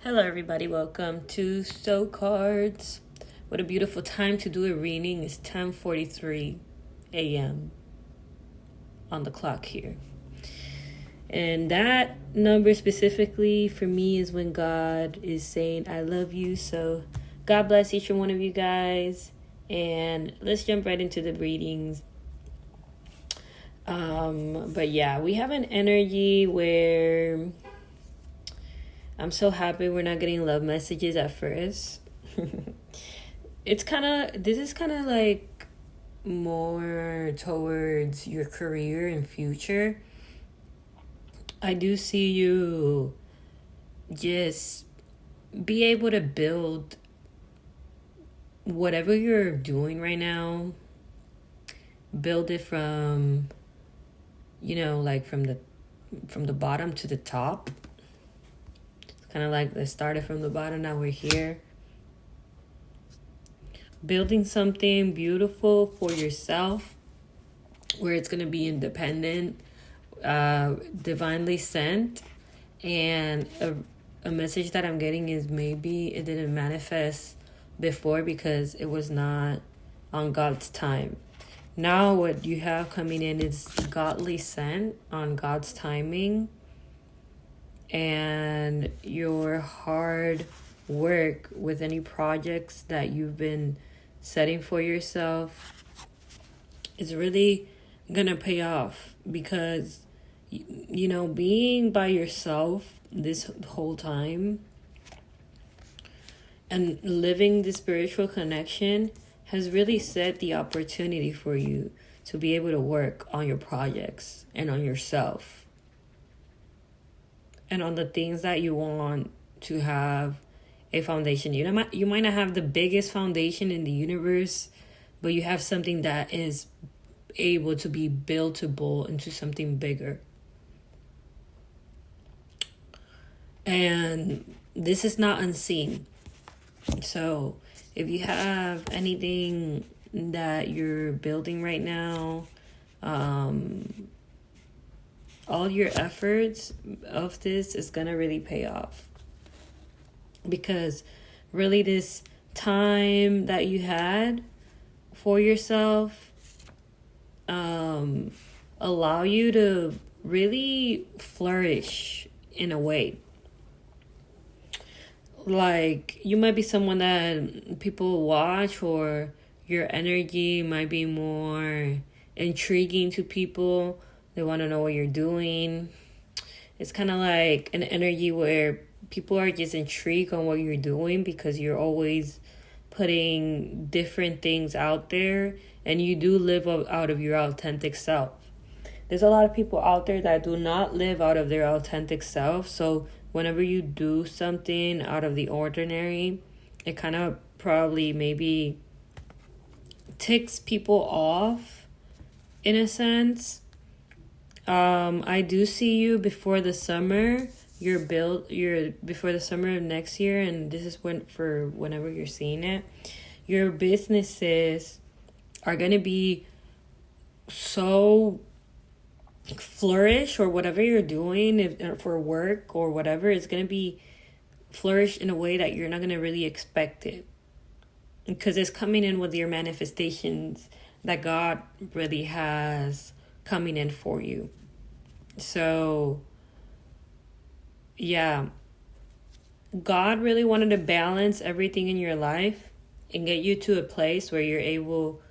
Hello, everybody. Welcome to So Cards. What a beautiful time to do a reading. It's 10:43 a.m. on the clock here. And that number specifically for me is when God is saying, I love you. So God bless each and one of you guys. And let's jump right into the readings. But yeah, we have an energy where I'm so happy we're not getting love messages at first. This is kind of like more towards your career and future. I do see you just be able to build whatever you're doing right now. Build it from, like from the bottom to the top. Kind of like let's start it from the bottom, now we're here. Building something beautiful for yourself where it's going to be independent, divinely sent. And a message that I'm getting is maybe it didn't manifest before because it was not on God's time. Now what you have coming in is godly sent on God's timing. And your hard work with any projects that you've been setting for yourself is really gonna pay off, because being by yourself this whole time and living the spiritual connection has really set the opportunity for you to be able to work on your projects and on yourself and on the things that you want to have a foundation. You might not have the biggest foundation in the universe, but you have something that is able to be buildable into something bigger. And this is not unseen. So if you have anything that you're building right now, all your efforts of this is going to really pay off. Because really this time that you had for yourself allow you to really flourish in a way. Like you might be someone that people watch, or your energy might be more intriguing to people. They want to know what you're doing. It's kind of like an energy where people are just intrigued on what you're doing because you're always putting different things out there, and you do live out of your authentic self. There's a lot of people out there that do not live out of their authentic self. So whenever you do something out of the ordinary, it kind of probably maybe ticks people off in a sense. I do see you before the summer. You're before the summer of next year, and this is for whenever you're seeing it. Your businesses are gonna be so flourish, or whatever you're doing, if for work or whatever, it's gonna be flourish in a way that you're not gonna really expect it, because it's coming in with your manifestations that God really has coming in for you. So yeah, God really wanted to balance everything in your life and get you to a place where you're able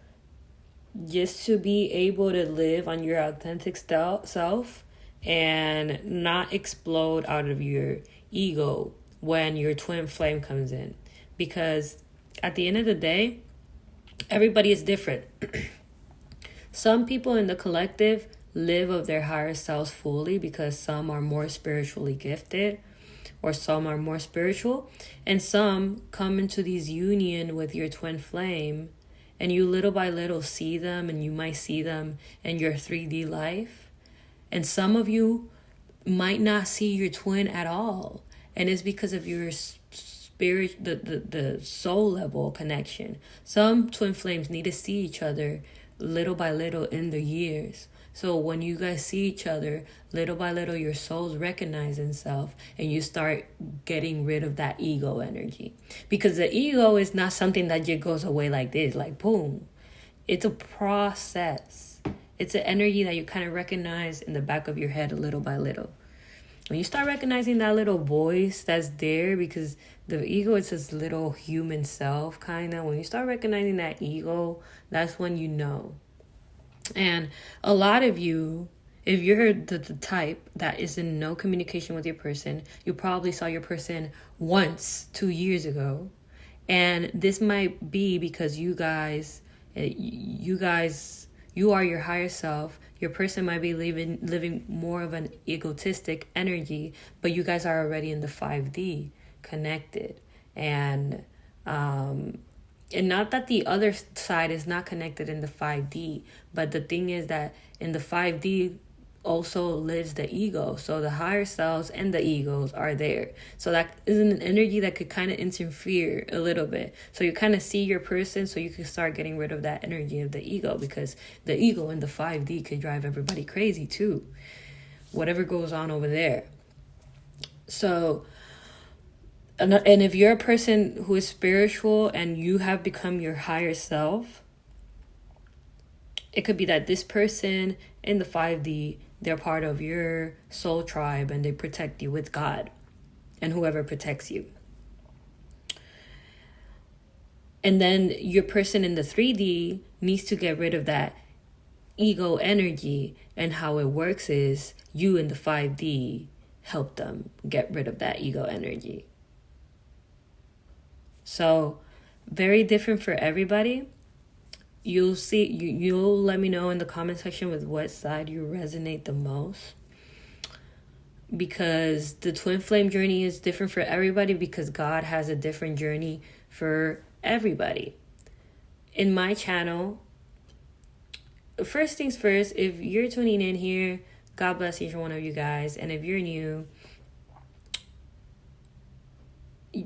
just to be able to live on your authentic self and not explode out of your ego when your twin flame comes in. Because at the end of the day, everybody is different. Some people in the collective live of their higher selves fully because some are more spiritually gifted, or some are more spiritual, and some come into these union with your twin flame, and you little by little see them, and you might see them in your 3D life. And some of you might not see your twin at all, and it's because of your spirit, the soul level connection. Some twin flames need to see each other little by little in the years. So when you guys see each other, little by little, your souls recognize themselves and you start getting rid of that ego energy. Because the ego is not something that just goes away like this, like boom. It's a process. It's an energy that you kind of recognize in the back of your head little by little. When you start recognizing that little voice that's there, because the ego is this little human self, kind of. When you start recognizing that ego, that's when you know. And a lot of you, if you're the type that is in no communication with your person, you probably saw your person once 2 years ago. And this might be because you are your higher self. Your person might be living more of an egotistic energy, but you guys are already in the 5D connected. And not that the other side is not connected in the 5D, but the thing is that in the 5D also lives the ego. So the higher selves and the egos are there. So that is an energy that could kind of interfere a little bit. So you kind of see your person, so you can start getting rid of that energy of the ego, because the ego in the 5D could drive everybody crazy too. Whatever goes on over there. So, and if you're a person who is spiritual and you have become your higher self, it could be that this person in the 5D, they're part of your soul tribe and they protect you with God and whoever protects you. And then your person in the 3D needs to get rid of that ego energy, and how it works is you in the 5D help them get rid of that ego energy. So very different for everybody. You'll see, you'll let me know in the comment section with what side you resonate the most. Because the twin flame journey is different for everybody, because God has a different journey for everybody. In my channel, first things first, if you're tuning in here, God bless each one of you guys. And if you're new,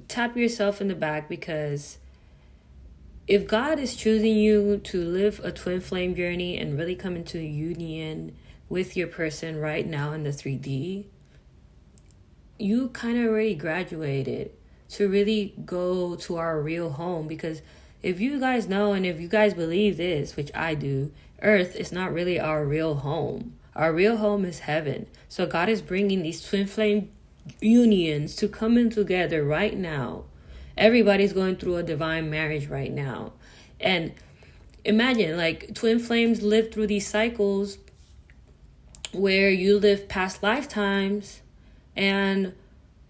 tap yourself in the back, because if God is choosing you to live a twin flame journey and really come into union with your person right now in the 3D, you kind of already graduated to really go to our real home. Because if you guys know, and if you guys believe this, which I do, Earth is not really our real home. Our real home is heaven. So God is bringing these twin flame unions to come in together right now. Everybody's going through a divine marriage right now. And imagine, like, twin flames live through these cycles where you live past lifetimes. And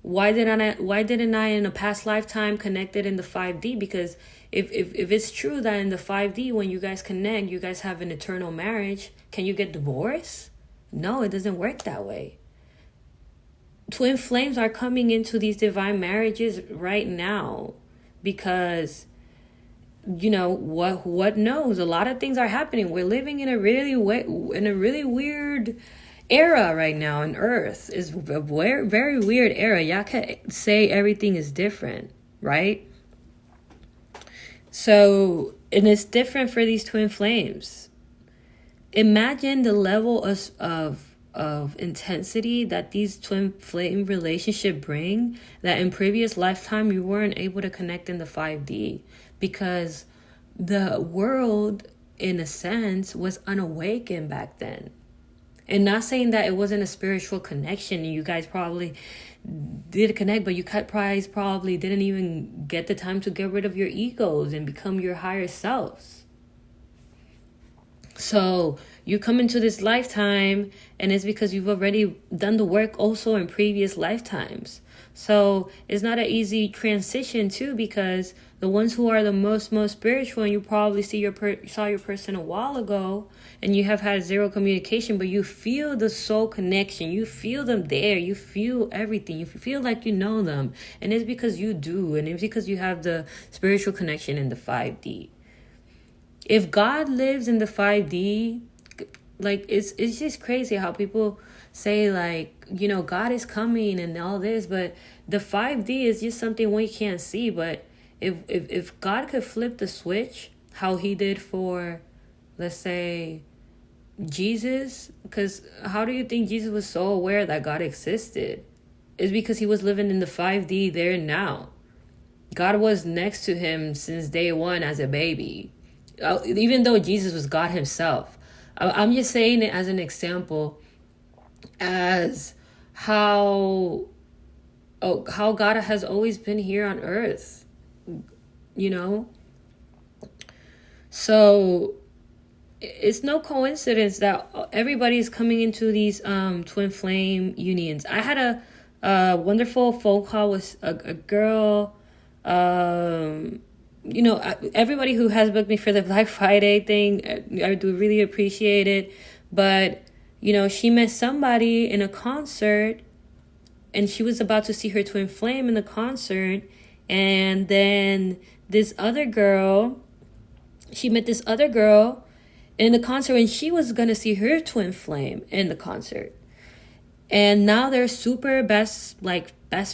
why didn't I in a past lifetime connected in the 5D? Because if it's true that in the 5D, when you guys connect, you guys have an eternal marriage, can you get divorced? No, it doesn't work that way. Twin flames are coming into these divine marriages right now, because what knows, a lot of things are happening. We're living in a really weird era right now, and Earth is a very weird era. Y'all can't say everything is different, right? So, and it's different for these twin flames. Imagine the level of intensity that these twin flame relationship bring, that in previous lifetime you weren't able to connect in the 5D, because the world, in a sense, was unawakened back then. And not saying that it wasn't a spiritual connection. You guys probably did connect, but you probably didn't even get the time to get rid of your egos and become your higher selves. So you come into this lifetime, and it's because you've already done the work also in previous lifetimes. So it's not an easy transition too, because the ones who are the most spiritual, and you probably saw your person a while ago, and you have had zero communication, but you feel the soul connection. You feel them there. You feel everything. You feel like you know them, and it's because you do, and it's because you have the spiritual connection in the 5D. If God lives in the 5D, like, it's just crazy how people say, like, God is coming and all this, but the 5D is just something we can't see. But if God could flip the switch, how he did for, let's say, Jesus, because how do you think Jesus was so aware that God existed? It's because he was living in the 5D there and now. God was next to him since day one as a baby, even though Jesus was God himself. I'm just saying it as an example, as how God has always been here on earth, you know? So it's no coincidence that everybody's coming into these twin flame unions. I had a wonderful phone call with a girl. Everybody who has booked me for the Black Friday thing, I do really appreciate it. But, she met somebody in a concert, and she was about to see her twin flame in the concert. And then she met this other girl in the concert, and she was going to see her twin flame in the concert. And now they're super best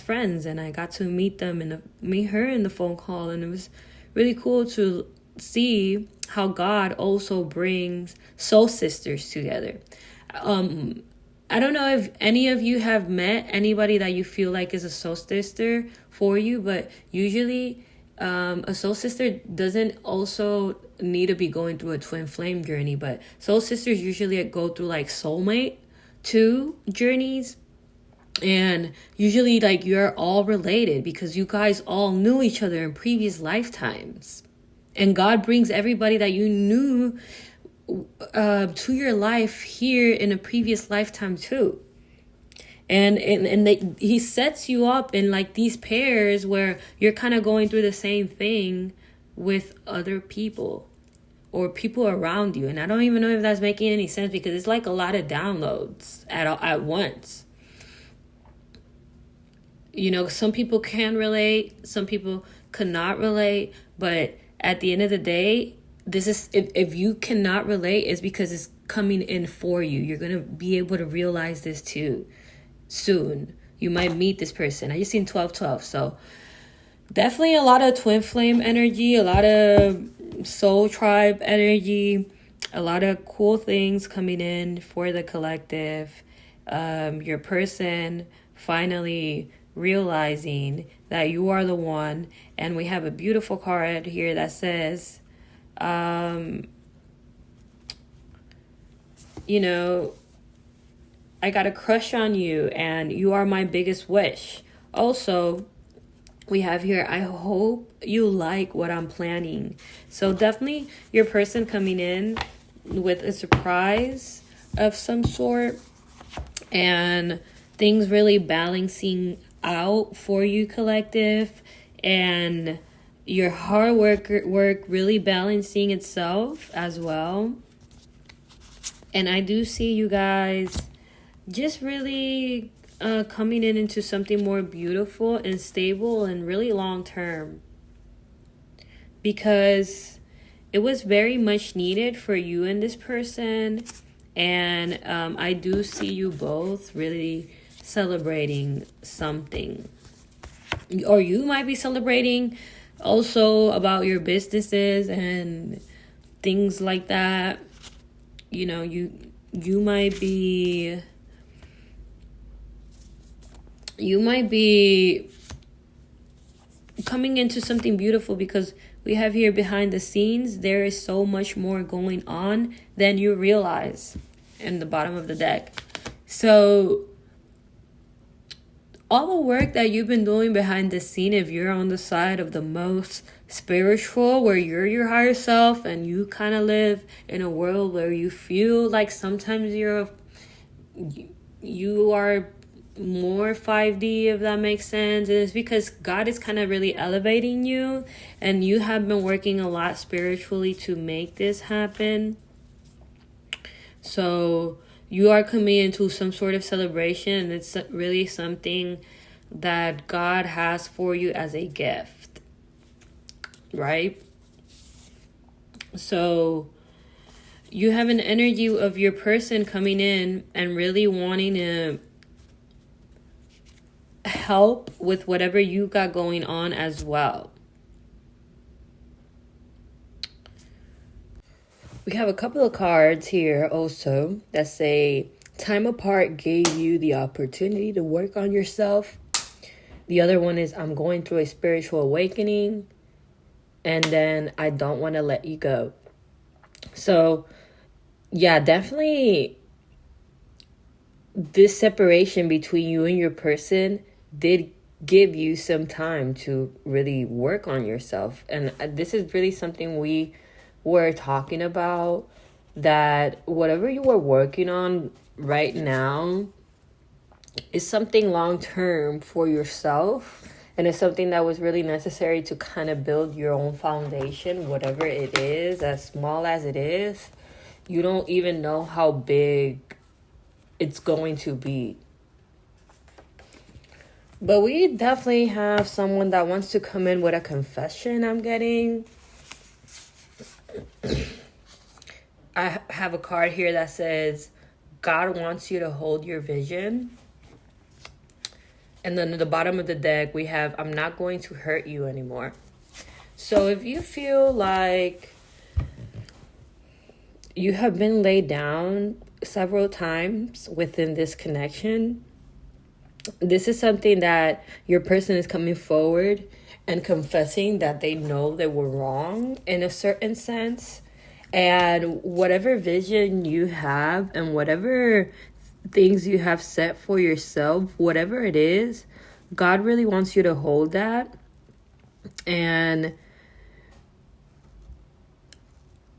friends, and I got to meet her in the phone call, and it was really cool to see how God also brings soul sisters together. I don't know if any of you have met anybody that you feel like is a soul sister for you, but usually a soul sister doesn't also need to be going through a twin flame journey, but soul sisters usually go through like soulmate 2 journeys, and usually you're all related because you guys all knew each other in previous lifetimes, and God brings everybody that you knew to your life here in a previous lifetime too. And he sets you up in these pairs where you're kind of going through the same thing with other people or people around you. And I don't even know if that's making any sense, because it's a lot of downloads at once. Some people can relate, some people cannot relate, but at the end of the day, this is, if you cannot relate, it's because it's coming in for you. You're going to be able to realize this too soon. You might meet this person. I just seen 1212. So definitely a lot of twin flame energy, a lot of soul tribe energy, a lot of cool things coming in for the collective. Your person finally realizing that you are the one. And we have a beautiful card here that says, I got a crush on you and you are my biggest wish. Also, we have here, I hope you like what I'm planning. So definitely your person coming in with a surprise of some sort, and things really balancing out for you, collective, and your hard work really balancing itself as well. And I do see you guys just really coming into something more beautiful and stable and really long term, because it was very much needed for you and this person. And I do see you both really celebrating something, or you might be celebrating also about your businesses and things like that. You might be coming into something beautiful, because we have here behind the scenes, there is so much more going on than you realize in the bottom of the deck. So all the work that you've been doing behind the scene, if you're on the side of the most spiritual, where you're your higher self and you kind of live in a world where you feel like sometimes you are more 5D, if that makes sense. And it's because God is kind of really elevating you, and you have been working a lot spiritually to make this happen. So you are coming into some sort of celebration, and it's really something that God has for you as a gift, right? So you have an energy of your person coming in and really wanting to help with whatever you got going on as well. We have a couple of cards here also that say time apart gave you the opportunity to work on yourself. The other one is I'm going through a spiritual awakening. And then I don't want to let you go. So, yeah, definitely this separation between you and your person did give you some time to really work on yourself. And this is really something we were talking about, that whatever you were working on right now is something long term for yourself. And it's something that was really necessary to kind of build your own foundation, whatever it is, as small as it is. You don't even know how big it's going to be. But we definitely have someone that wants to come in with a confession, I'm getting. I have a card here that says, God wants you to hold your vision. And then at the bottom of the deck, we have, I'm not going to hurt you anymore. So if you feel like you have been laid down several times within this connection, this is something that your person is coming forward and confessing that they know they were wrong in a certain sense. And whatever vision you have and whatever things you have set for yourself, whatever it is, God really wants you to hold that. And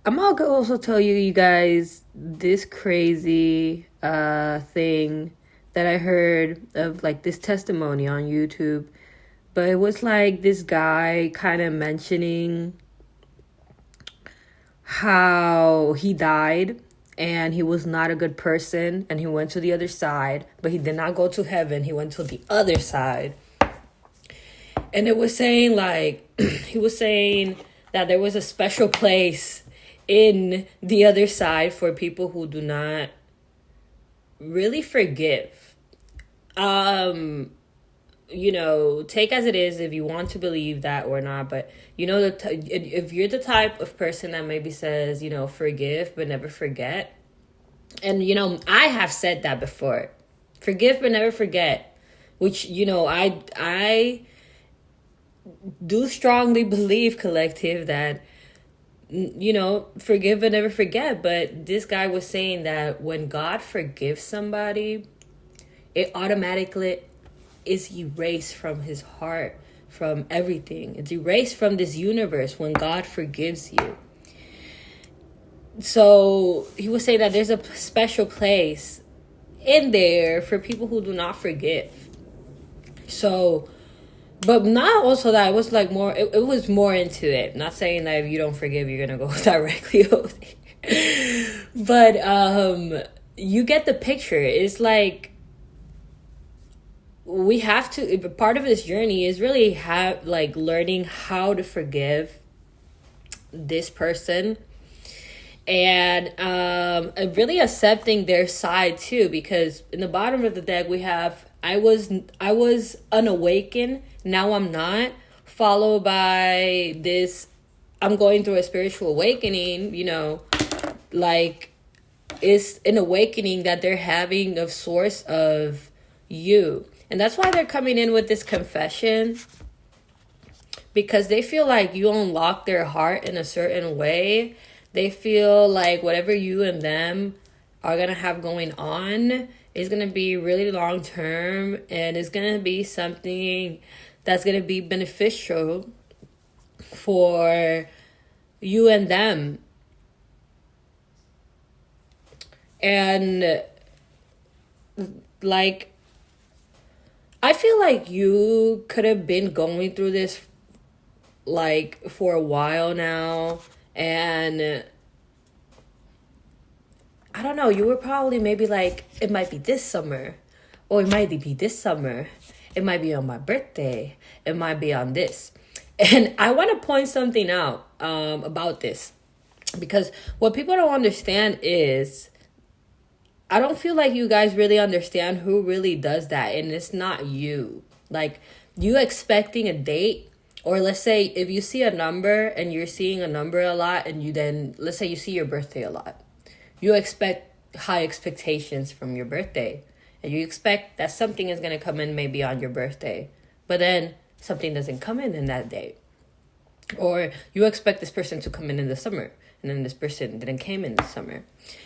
I'm gonna also tell you guys this crazy thing that I heard of, like this testimony on YouTube. But it was like this guy kind of mentioning how he died and he was not a good person and he went to the other side, but he did not go to heaven. He went to the other side. And it was saying like, he was saying that there was a special place in the other side for people who do not really forgive. You know, take as it is if you want to believe that or not. But, you know, if you're the type of person that maybe says, you know, forgive but never forget. And, you know, I have said that before. Forgive but never forget. Which, you know, I do strongly believe, collective, that, you know, forgive but never forget. But this guy was saying that when God forgives somebody, it automatically is erased from his heart, from everything. It's erased from this universe when God forgives you. So he was saying that there's a special place in there for people who do not forgive. So, but not also that, it was like more, it was more into it. Not saying that if you don't forgive, you're going to go directly over there. But you get the picture. It's like, we have to, part of this journey is really learning how to forgive this person, and really accepting their side too, because in the bottom of the deck we have I was unawakened, now I'm not, followed by this, I'm going through a spiritual awakening. You know, like, it's an awakening that they're having of source of you. And that's why they're coming in with this confession, because they feel like you unlock their heart in a certain way. They feel like whatever you and them are going to have going on is going to be really long term, and it's going to be something that's going to be beneficial for you and them. And like, I feel like you could have been going through this like for a while now, and I don't know, you were probably maybe like, it might be this summer, or it might be this summer, it might be on my birthday, it might be on this. And I want to point something out about this, because what people don't understand is, I don't feel like you guys really understand who really does that. And it's not you. Like, you expecting a date Or let's say if you see a number and you're seeing a number a lot, and you then, let's say you see your birthday a lot, you expect high expectations from your birthday, and you expect that something is going to come in maybe on your birthday, but then something doesn't come in that day. Or you expect this person to come in the summer, and then this person didn't came in the summer.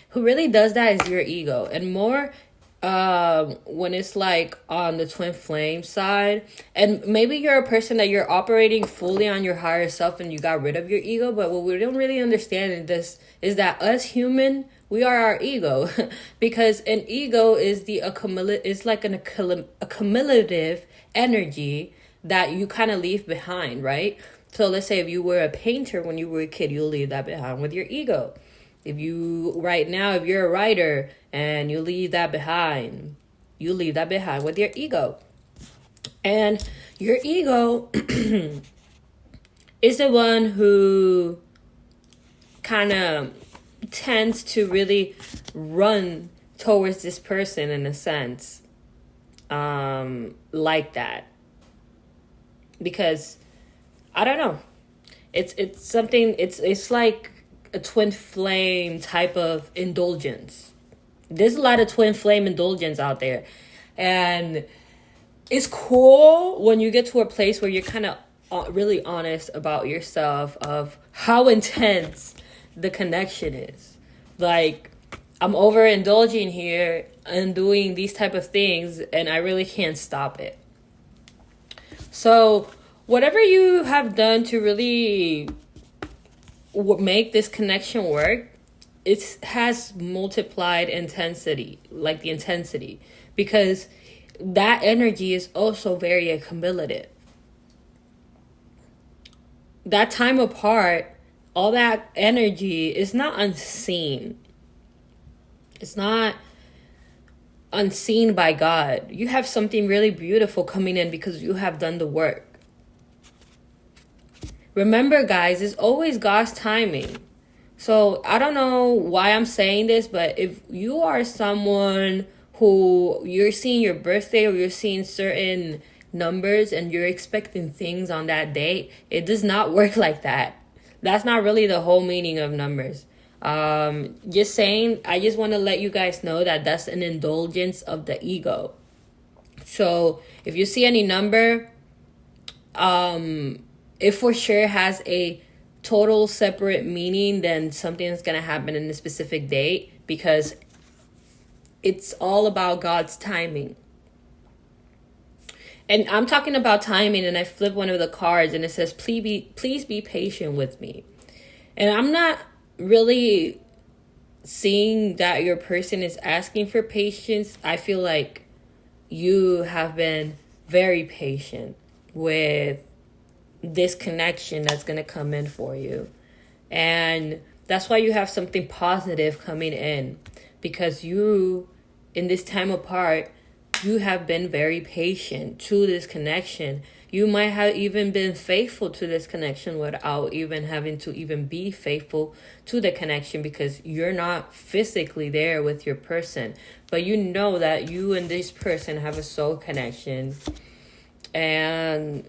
Who really does that is your ego. And more when it's like on the twin flame side, and maybe you're a person that you're operating fully on your higher self and you got rid of your ego. But what we don't really understand in this is that us human, we are our ego. Because an ego is like an accumulative energy that you kind of leave behind, right? So let's say if you were a painter when you were a kid, you'll leave that behind with your ego. If you're a writer and you leave that behind, with your ego. And your ego is the one who kind of tends to really run towards this person in a sense, like that. Because I don't know. It's something, it's like a twin flame type of indulgence. There's a lot of twin flame indulgence out there. And it's cool when you get to a place where you're kind of really honest about yourself, of how intense the connection is. Like, I'm overindulging here and doing these type of things, and I really can't stop it. So whatever you have done to really make this connection work, it has multiplied intensity, like the intensity, because that energy is also very accumulative. That time apart, all that energy is not unseen. It's not unseen by God. You have something really beautiful coming in because you have done the work. Remember, guys, it's always God's timing. So I don't know why I'm saying this, but if you are someone who you're seeing your birthday or you're seeing certain numbers and you're expecting things on that date, it does not work like that. That's not really the whole meaning of numbers. Just saying, I just want to let you guys know that that's an indulgence of the ego. So if you see any number, it for sure has a total separate meaning than something that's going to happen in a specific date, because it's all about God's timing. And I'm talking about timing, and I flip one of the cards and it says, please be patient with me. And I'm not really seeing that your person is asking for patience. I feel like you have been very patient with this connection that's going to come in for you. And that's why you have something positive coming in, because you, in this time apart, you have been very patient to this connection. You might have even been faithful to this connection without even having to even be faithful to the connection, because you're not physically there with your person. But you know that you and this person have a soul connection. And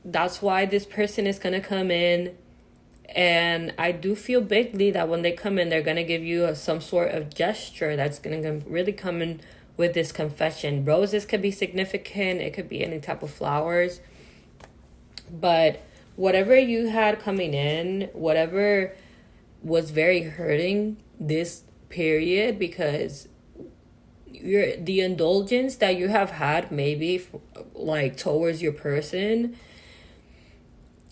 that's why this person is going to come in. And I do feel bigly that when they come in, they're going to give you some sort of gesture that's going to really come in with this confession. Roses could be significant. It could be any type of flowers. But whatever you had coming in, whatever was very hurting this period, because the indulgence that you have had maybe like towards your person,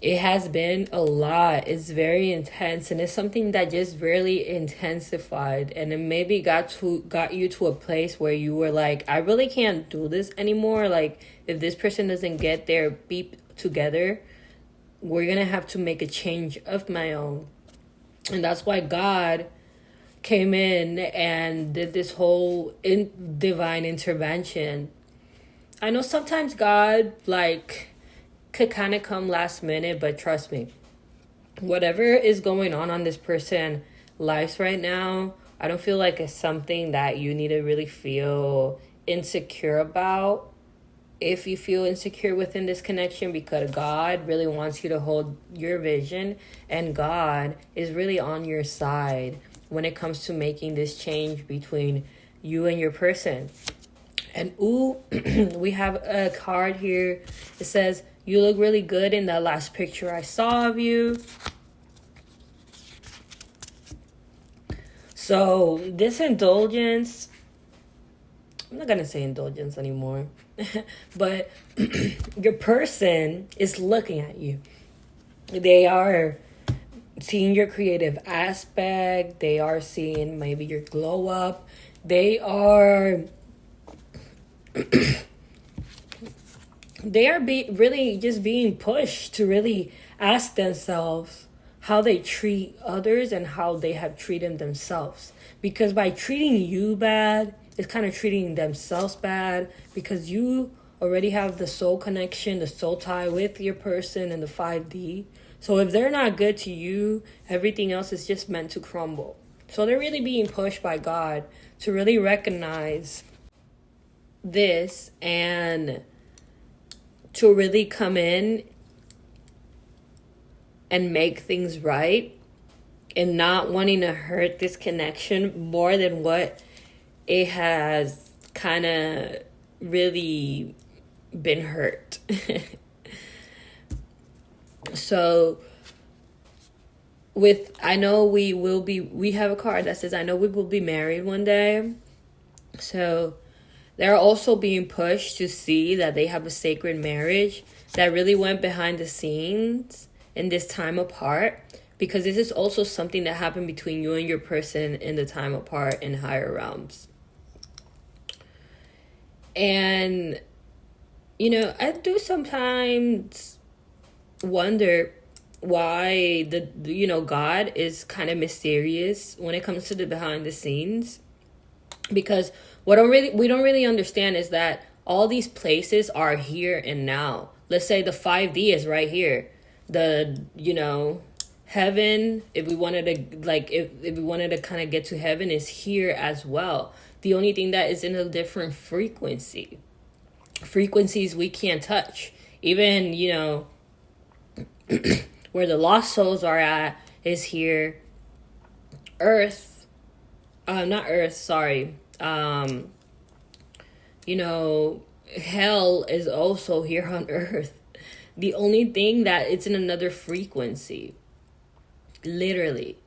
it has been a lot. It's very intense, and it's something that just really intensified, and it maybe got you to a place where you were like, I really can't do this anymore. Like, if this person doesn't get their beep together, we're gonna have to make a change of my own. And that's why God came in and did this whole divine intervention. I know sometimes God could kind of come last minute, but trust me, whatever is going on this person's lives right now, I don't feel like it's something that you need to really feel insecure about. if you feel insecure within this connection, because God really wants you to hold your vision, and God is really on your side when it comes to making this change between you and your person. And ooh, we have a card here. It says, you look really good in that last picture I saw of you. So this indulgence, I'm not going to say indulgence anymore, but your person is looking at you. They are seeing your creative aspect. They are seeing maybe your glow up. They are really just being pushed to really ask themselves how they treat others and how they have treated themselves. Because by treating you bad, it's kind of treating themselves bad, because you already have the soul connection, the soul tie with your person in the 5D. So if they're not good to you, everything else is just meant to crumble. So they're really being pushed by God to really recognize this and to really come in and make things right, and not wanting to hurt this connection more than what it has kind of really been hurt. So I know we have a card that says, I know we will be married one day. So they're also being pushed to see that they have a sacred marriage that really went behind the scenes in this time apart, because this is also something that happened between you and your person in the time apart in higher realms. And, I do sometimes wonder why God is kind of mysterious when it comes to the behind the scenes, because we don't really understand is that all these places are here and now. Let's say the 5D is right here. The, heaven, if we wanted to kind of get to heaven, is here as well. The only thing that is in a different frequencies we can't touch. Even, where the lost souls are at is here. Not Earth, sorry. Hell is also here on Earth. The only thing that it's in another frequency. Literally.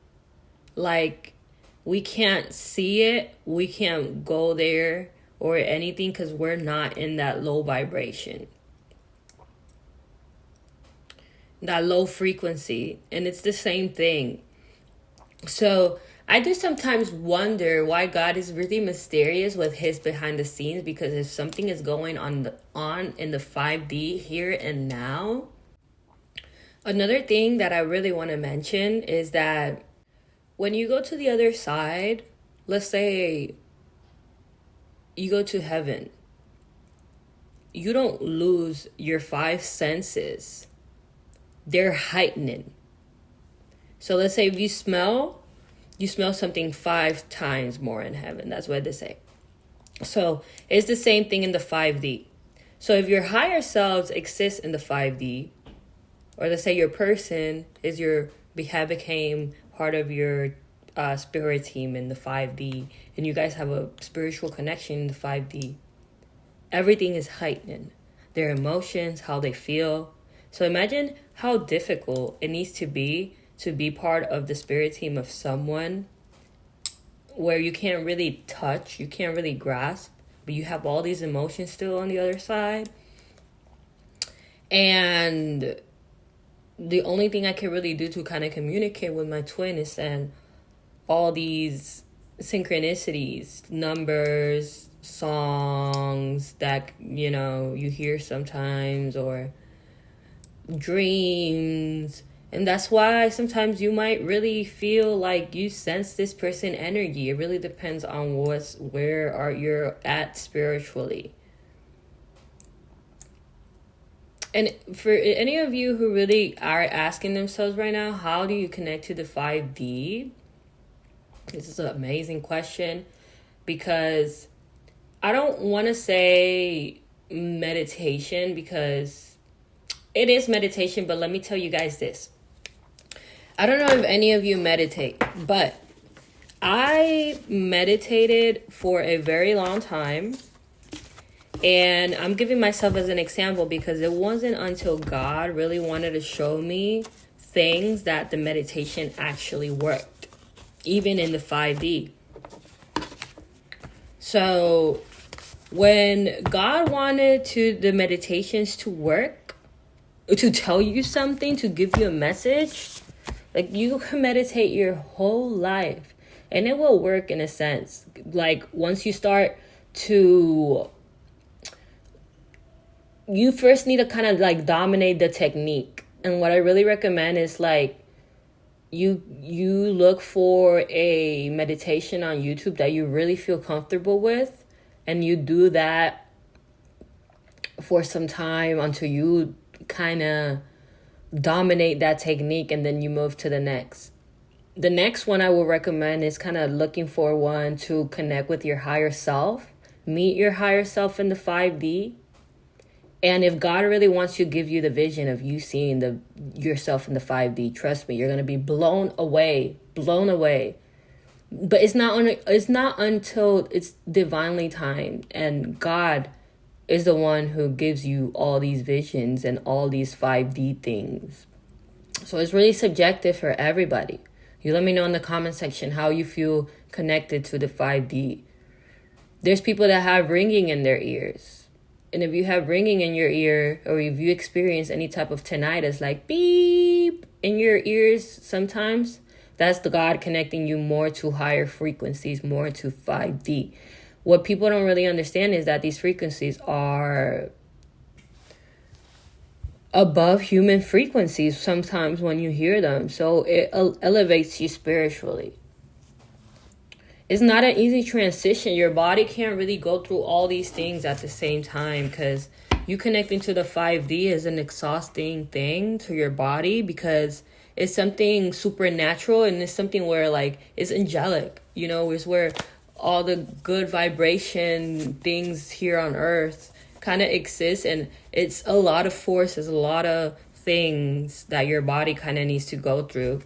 Like, we can't see it. We can't go there or anything because we're not in that low vibration. That low frequency. And it's the same thing. So I do sometimes wonder why God is really mysterious with his behind the scenes, because if something is going on in the 5D here and now. Another thing that I really want to mention is that when you go to the other side, let's say you go to heaven, you don't lose your 5 senses. They're heightening. So let's say if you smell something 5 times more in heaven. That's what they say. So it's the same thing in the 5D. So if your higher selves exist in the 5D, or let's say your person became part of your spirit team in the 5D, and you guys have a spiritual connection in the 5D, everything is heightening. Their emotions, how they feel. So imagine how difficult it needs to be part of the spirit team of someone where you can't really touch, you can't really grasp, but you have all these emotions still on the other side. And the only thing I can really do to kind of communicate with my twin is send all these synchronicities, numbers, songs that, you hear sometimes, or dreams. And that's why sometimes you might really feel like you sense this person energy. It really depends on where you're at spiritually. And for any of you who really are asking themselves right now, how do you connect to the 5D? This is an amazing question, because I don't want to say meditation, because it is meditation, but let me tell you guys this. I don't know if any of you meditate, but I meditated for a very long time. And I'm giving myself as an example because it wasn't until God really wanted to show me things that the meditation actually worked, even in the 5D. So when God wanted the meditations to work, to tell you something, to give you a message, like, you can meditate your whole life and it will work in a sense. Like, once you start to, you first need to kind of like dominate the technique. And what I really recommend is like, you look for a meditation on YouTube that you really feel comfortable with, and you do that for some time until you kind of dominate that technique, and then you move to the next. The next one I will recommend is kind of looking for one to connect with your higher self, meet your higher self in the 5D. And if God really wants to give you the vision of you seeing yourself in the 5D, trust me, you're going to be blown away. But it's not until it's divinely timed, and God is the one who gives you all these visions and all these 5D things. So it's really subjective for everybody. You let me know in the comment section how you feel connected to the 5D. There's people that have ringing in their ears. And if you have ringing in your ear, or if you experience any type of tinnitus, like beep in your ears sometimes, that's the God connecting you more to higher frequencies, more to 5D. What people don't really understand is that these frequencies are above human frequencies sometimes when you hear them. So it elevates you spiritually. It's not an easy transition. Your body can't really go through all these things at the same time, because you connecting to the 5D is an exhausting thing to your body, because it's something supernatural, and it's something where like it's angelic, it's where all the good vibration things here on earth kind of exist, and it's a lot of forces, a lot of things that your body kind of needs to go through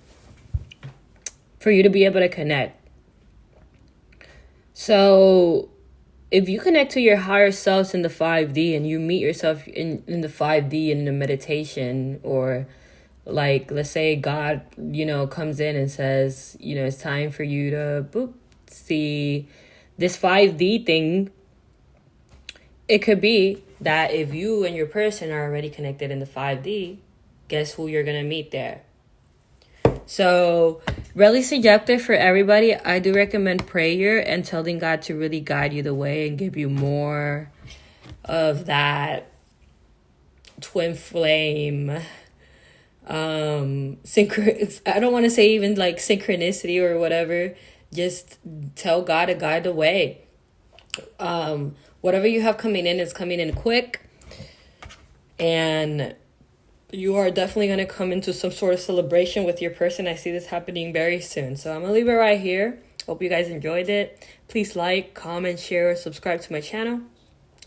for you to be able to connect. So if you connect to your higher selves in the 5D, and you meet yourself in the 5D in the meditation, or like, let's say God, comes in and says, it's time for you to see this 5D thing. It could be that if you and your person are already connected in the 5D, guess who you're going to meet there? So really subjective for everybody. I do recommend prayer and telling God to really guide you the way and give you more of that twin flame. I don't want to say even like synchronicity or whatever. Just tell God to guide the way. Whatever you have coming in is coming in quick. And you are definitely going to come into some sort of celebration with your person. I see this happening very soon. So I'm going to leave it right here. Hope you guys enjoyed it. Please like, comment, share, subscribe to my channel.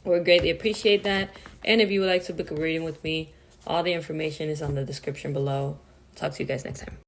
I would greatly appreciate that. And if you would like to book a reading with me, all the information is on the description below. Talk to you guys next time.